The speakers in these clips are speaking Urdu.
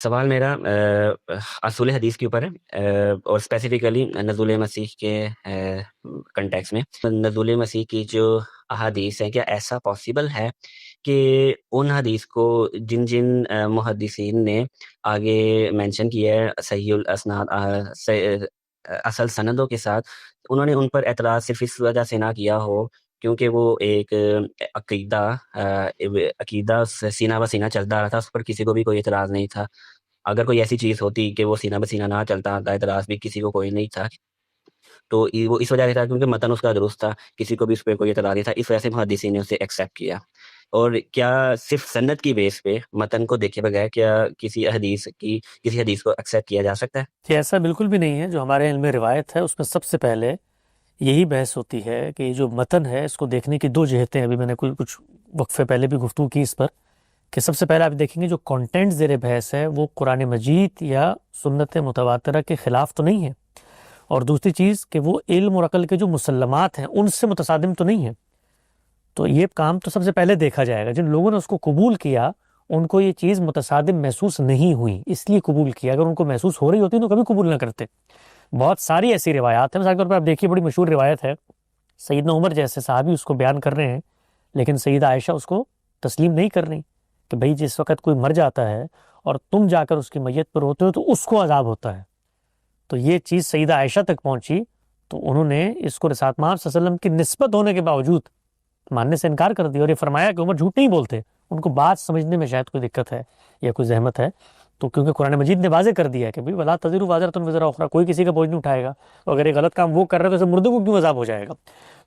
سوال میرا اصول حدیث کے اوپر ہے، اور اسپیسیفکلی نزول مسیح کے کنٹیکس میں نزول مسیح کی جو احادیث ہیں، کیا ایسا پاسبل ہے کہ ان حدیث کو جن جن محدثین نے آگے مینشن کیا ہے صحیح الاسناد اصل سندوں کے ساتھ، انہوں نے ان پر اعتراض صرف اس وجہ سے نہ کیا ہو کیونکہ وہ ایک عقیدہ سینہ بہ سینہ چلتا رہا تھا، اس پر کسی کو بھی کوئی اعتراض نہیں تھا؟ اگر کوئی ایسی چیز ہوتی کہ وہ سینہ بہ سینہ نہ چلتا، اعتراض بھی کسی کو کوئی نہیں تھا، تو وہ اس وجہ سے تھا کیونکہ متن اس کا درست تھا، کسی کو بھی اس پہ کوئی اعتراض نہیں تھا، اس وجہ سے محدثین نے اسے ایکسیپٹ کیا۔ اور کیا صرف سند کی بیس پہ متن کو دیکھے بغیر کیا کسی حدیث کو ایکسیپٹ کیا جا سکتا ہے؟ کہ ایسا بالکل بھی نہیں ہے۔ جو ہمارے علم روایت ہے اس میں سب سے پہلے یہی بحث ہوتی ہے کہ یہ جو متن ہے اس کو دیکھنے کی دو جہتیں، ابھی میں نے کچھ وقفے پہلے بھی گفتگو کی اس پر، کہ سب سے پہلے آپ دیکھیں گے جو کانٹینٹ زیر بحث ہے وہ قرآن مجید یا سنت متواترہ کے خلاف تو نہیں ہے، اور دوسری چیز کہ وہ علم اور عقل کے جو مسلمات ہیں ان سے متصادم تو نہیں ہے۔ تو یہ کام تو سب سے پہلے دیکھا جائے گا۔ جن لوگوں نے اس کو قبول کیا ان کو یہ چیز متصادم محسوس نہیں ہوئی، اس لیے قبول کیا۔ اگر ان کو محسوس ہو رہی ہوتی تو کبھی قبول نہ کرتے۔ بہت ساری ایسی روایات ہیں، مثال کے طور پر آپ دیکھیے بڑی مشہور روایت ہے، سیدنا عمر جیسے صحابی اس کو بیان کر رہے ہیں، لیکن سیدہ عائشہ اس کو تسلیم نہیں کر رہی کہ بھئی جس وقت کوئی مر جاتا ہے اور تم جا کر اس کی میت پر ہوتے ہو تو اس کو عذاب ہوتا ہے۔ تو یہ چیز سیدہ عائشہ تک پہنچی تو انہوں نے اس کو رسالت مآب صلی اللہ علیہ وسلم کی نسبت ہونے کے باوجود ماننے سے انکار کر دیا، اور یہ فرمایا کہ عمر جھوٹ نہیں بولتے، ان کو بات سمجھنے میں شاید کوئی دقت ہے یا کوئی زحمت ہے۔ تو کیونکہ قرآن مجید نے واضح کر دیا ہے کہ بھئی وَلَا تَزِرُ وَازِرَةٌ وِزْرَ أُخْرَىٰ، کوئی کسی کا بوجھ نہیں اٹھائے گا، اور اگر یہ غلط کام وہ کر رہے تو اسے مردوں کو کیوں عذاب ہو جائے گا؟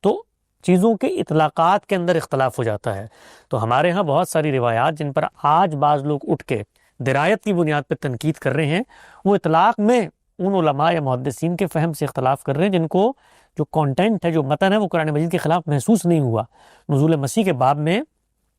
تو چیزوں کے اطلاقات کے اندر اختلاف ہو جاتا ہے۔ تو ہمارے ہاں بہت ساری روایات جن پر آج بعض لوگ اٹھ کے درایت کی بنیاد پہ تنقید کر رہے ہیں، وہ اطلاق میں ان علماء یا محدثین کے فہم سے اختلاف کر رہے ہیں جن کو جو کانٹینٹ ہے، جو متن ہے، وہ قرآن مجید کے خلاف محسوس نہیں ہوا۔ نزول مسیح کے باب میں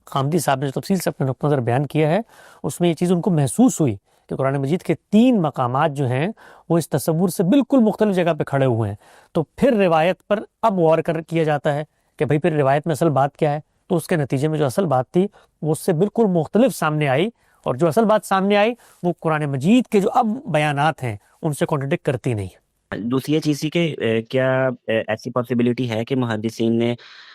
قامدی صاحب نے جو تفصیل سے اپنے نقطہ نظر بیان کیا ہے اس میں یہ چیز ان کو محسوس ہوئی کہ قرآن مجید کے 3 مقامات جو ہیں وہ اس تصور سے بالکل مختلف جگہ پہ کھڑے ہوئے ہیں۔ تو پھر روایت پر اب غور کیا جاتا ہے کہ بھئی پھر روایت میں اصل بات کیا ہے، تو اس کے نتیجے میں جو اصل بات تھی وہ اس سے بالکل مختلف سامنے آئی، اور جو اصل بات سامنے آئی وہ قرآن مجید کے جو اب بیانات ہیں ان سے کانٹرڈکٹ کرتی نہیں۔ دوسری یہ چیز تھی کہ کیا ایسی پاسبلٹی ہے کہ محدثین نے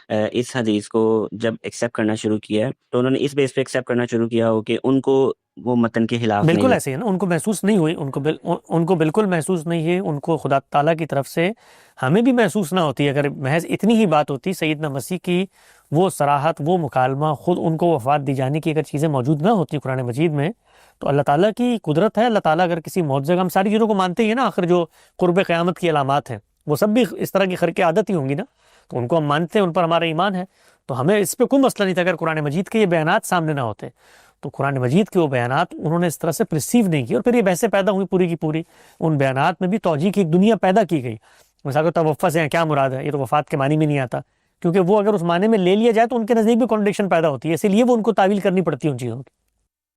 اس حدیث کو جب ایکسیپٹ کرنا شروع کیا تو انہوں نے اس بیس پہ ایکسیپٹ کرنا شروع کیا ہو کہ ان کو وہ متن کے خلاف نہیں بالکل ایسے ہی نا، ان کو محسوس نہیں ہوئی، ان کو بالکل محسوس نہیں ہے، ان کو خدا تعالیٰ کی طرف سے ہمیں بھی محسوس نہ ہوتی۔ اگر محض اتنی ہی بات ہوتی، سیدنا مسیح کی وہ صراحت، وہ مکالمہ، خود ان کو وفات دی جانے کی اگر چیزیں موجود نہ ہوتی قرآن مجید میں، تو اللہ تعالیٰ کی قدرت ہے۔ اللہ تعالیٰ اگر کسی معجزہ کا، ہم ساری چیزوں کو مانتے ہی ہیں نا، آخر جو قرب قیامت کی علامات ہیں وہ سب بھی اس طرح کی خرق عادت ہی ہوں گی نا، تو ان کو ہم مانتے ہیں، ان پر ہمارا ایمان ہے، تو ہمیں اس پہ کوئی مسئلہ نہیں تھا اگر قرآن مجید کے یہ بیانات سامنے نہ ہوتے۔ تو قرآن مجید کے وہ بیانات انہوں نے اس طرح سے پرسیو نہیں کی، اور پھر یہ بحثیں پیدا ہوئی پوری کی پوری، ان بیانات میں بھی توجیہ کی ایک دنیا پیدا کی گئی۔ مثال کو توفہ سے کیا مراد ہے، یہ تو وفات کے معنی میں نہیں آتا، کیونکہ وہ اگر اس معنی میں لے لیا جائے تو ان کے نزدیک بھی کانٹرڈکشن پیدا ہوتی ہے، اسی لیے وہ ان کو تعویل کرنی پڑتی ہے ان چیزوں کی۔